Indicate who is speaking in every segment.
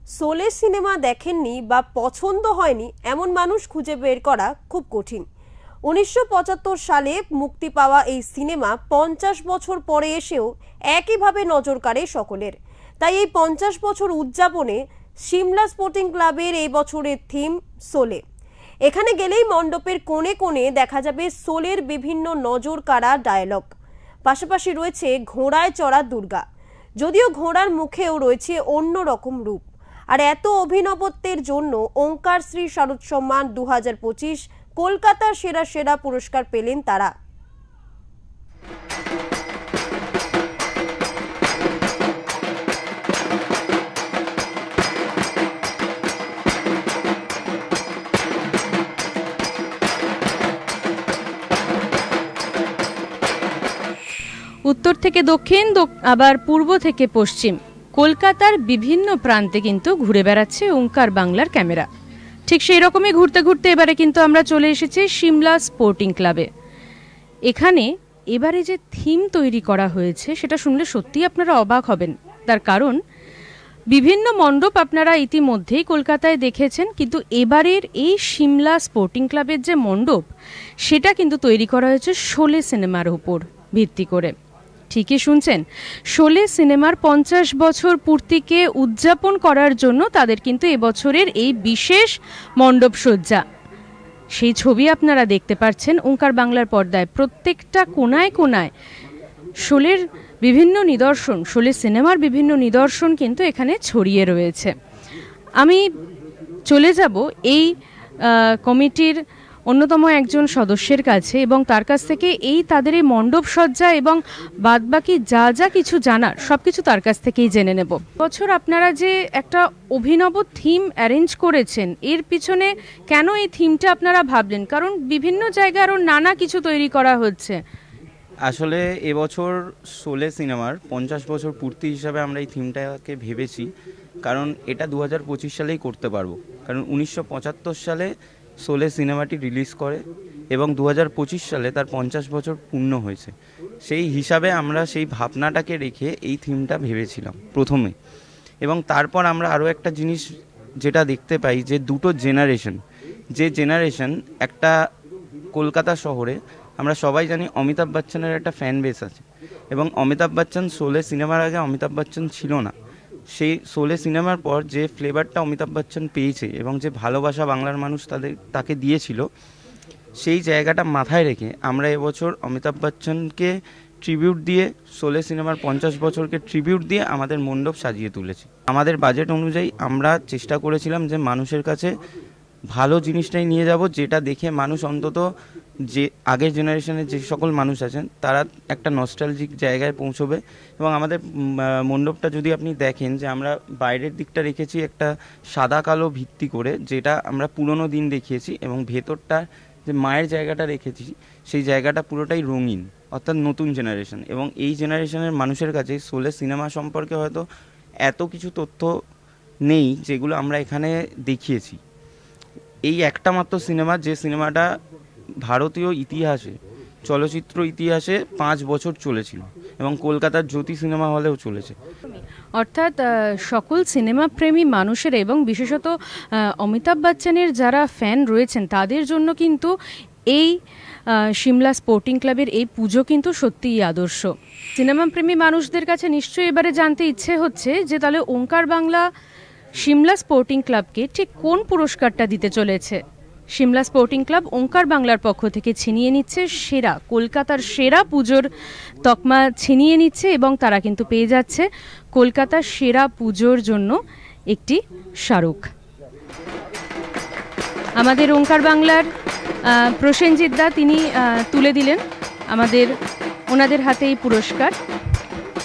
Speaker 1: Sholay cinema দেখেননি বা পছন্দ হয়নি এমন মানুষ খুঁজে বের করা খুব কঠিন। 1975 সালে মুক্তি পাওয়া এই সিনেমা 50 বছর পরে এসেও একইভাবে নজর কাড়ে সকলের। তাই এই 50 বছর উদযাপনে সিমলা স্পোর্টিং ক্লাবের এই বছরের থিম শোলে। এখানে গেলেই মণ্ডপের কোণে কোণে দেখা যাবে শোলের বিভিন্ন নজর কাড়া ডায়ালগ। পাশাপাশি রয়েছে ঘোড়ায় চড়া দুর্গা, যদিও ঘোড়ার মুখেও রয়েছে অন্য রকম রূপ। আর এত অভিনবত্বের জন্য ওঙ্কার শ্রী শারদ সম্মান 2025 কলকাতার সেরা সেরা পুরস্কার পেলেন তারা।
Speaker 2: উত্তর থেকে দক্ষিণ, আবার পূর্ব থেকে পশ্চিম, কলকাতার বিভিন্ন প্রান্তে কিন্তু ঘুরে বেড়াচ্ছে ওঙ্কার বাংলার ক্যামেরা। ঠিক সেই রকমই ঘুরতে ঘুরতে এবারে কিন্তু আমরা চলে এসেছি সিমলা স্পোর্টিং ক্লাবে। এখানে এবারে যে থিম তৈরি করা হয়েছে সেটা শুনলে সত্যিই আপনারা অবাক হবেন। তার কারণ বিভিন্ন মণ্ডপ আপনারা ইতিমধ্যেই কলকাতায় দেখেছেন, কিন্তু এবারের এই সিমলা স্পোর্টিং ক্লাবের যে মণ্ডপ সেটা কিন্তু তৈরি করা হয়েছে শোলে সিনেমার উপর ভিত্তি করে। ঠিকই শুনছেন, শোলে সিনেমার 50 বছর পূর্তিকে উদযাপন করার জন্য তাদের কিন্তু এবছরের এই বিশেষ মণ্ডপ সজ্জা, সেই ছবি আপনারা দেখতে পাচ্ছেন ওঙ্কার বাংলার পর্দায়। প্রত্যেকটা কোনায় কোনায় শোলের বিভিন্ন নিদর্শন, শোলে সিনেমার বিভিন্ন নিদর্শন কিন্তু এখানে ছড়িয়ে রয়েছে। আমি চলে যাব এই কমিটির অন্যতম একজন সদস্যের কাছে এবং তার কাছ থেকে তাদের এই মণ্ডপ সজ্জা এবং বাদবাকি যা যা কিছু জানার সবকিছু তার কাছ থেকেই জেনে নেব। বছর আপনারা যে একটা অভিনব থিম অ্যারেঞ্জ করেছেন, এর পিছনে কেন এই থিমটা আপনারা ভাবলেন? কারণ বিভিন্ন জায়গায় আরও নানা কিছু তৈরি করা হচ্ছে।
Speaker 3: আসলে এবছর শোলে সিনেমার 50 বছর পূর্তি হিসাবে আমরা এই থিমটাকে ভেবেছি, কারণ এটা 2025 সালেই করতে পারবো। কারণ 1975 সালে শোলে সিনেমাটি রিলিজ করে এবং 2025 সালে তার 50 বছর পূর্ণ হয়েছে। সেই হিসাবে আমরা সেই ভাবনাটাকে রেখে এই থিমটা ভেবেছিলাম প্রথমে। এবং তারপর আমরা আরও একটা জিনিস যেটা দেখতে পাই, যে দুটো জেনারেশন একটা কলকাতা শহরে, আমরা সবাই জানি অমিতাভ বচ্চনের একটা ফ্যান বেস আছে এবং অমিতাভ বচ্চন শোলে সিনেমার আগে অমিতাভ বচ্চন ছিল না। সেই শোলে সিনেমার পর যে ফ্লেভারটা অমিতাভ বচ্চন পেয়েছে এবং যে ভালোবাসা বাংলার মানুষ তাকে দিয়েছিল, সেই জায়গাটা মাথায় রেখে আমরা এবছর অমিতাভ বচ্চনকে ট্রিবিউট দিয়ে, শোলে সিনেমার 50 বছরকে ট্রিবিউট দিয়ে আমাদের মণ্ডপ সাজিয়ে তুলেছি। আমাদের বাজেট অনুযায়ী আমরা চেষ্টা করেছিলাম যে মানুষের কাছে ভালো জিনিসটাই নিয়ে যাব, যেটা দেখে মানুষ অন্তত যে আগের জেনারেশনের যে সকল মানুষ আছেন তারা একটা নস্টালজিক জায়গায় পৌঁছবে। এবং আমাদের মণ্ডপটা যদি আপনি দেখেন, যে আমরা বাইরের দিকটা রেখেছি একটা সাদা কালো ভিত্তি করে, যেটা আমরা পুরনো দিন দেখিয়েছি, এবং ভেতরটা যে মায়ের জায়গাটা রেখেছি সেই জায়গাটা পুরোটাই রঙিন, অর্থাৎ নতুন জেনারেশন। এবং এই জেনারেশনের মানুষের কাছে শোলে সিনেমা সম্পর্কে হয়তো এত কিছু তথ্য নেই যেগুলো আমরা এখানে দেখিয়েছি। এই একটা মাত্র সিনেমা, যে সিনেমাটা ভারতীয় ইতিহাসে, চলচ্চিত্র ইতিহাসে 5 বছর চলেছিল এবং কলকাতার জ্যোতি সিনেমা হলেও চলেছে।
Speaker 2: অর্থাৎ সকল সিনেমা প্রেমী মানুষের এবং বিশেষত অমিতাভ বচ্চনের যারা ফ্যান রয়েছেন তাদের জন্য কিন্তু এই সিমলা স্পোর্টিং ক্লাবের এই পুজো কিন্তু সত্যিই আদর্শ। সিনেমা প্রেমী মানুষদের কাছে নিশ্চয়ই এবারে জানতে ইচ্ছে হচ্ছে যে তাহলে ওঙ্কার বাংলা সিমলা স্পোর্টিং ক্লাবকে ঠিক কোন পুরস্কারটা দিতে চলেছে। সিমলা স্পোর্টিং ক্লাব ওঙ্কার বাংলার পক্ষ থেকে ছিনিয়ে নিচ্ছে কলকাতার সেরা পুজোর তকমা ছিনিয়ে নিচ্ছে, এবং তারা কিন্তু পেয়ে যাচ্ছে কলকাতার সেরা পুজোর জন্য একটি স্মারক। আমাদের ওঙ্কার বাংলার প্রসেনজিৎ দা তিনি তুলে দিলেন ওনাদের হাতে এই পুরস্কার।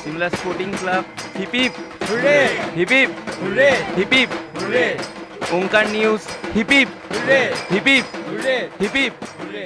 Speaker 3: Simla sporting club hip hip hurray, hip hip hurray, hip hip hurray. Omkar news hip hip hurray, hip hip hurray, hip hip hurray.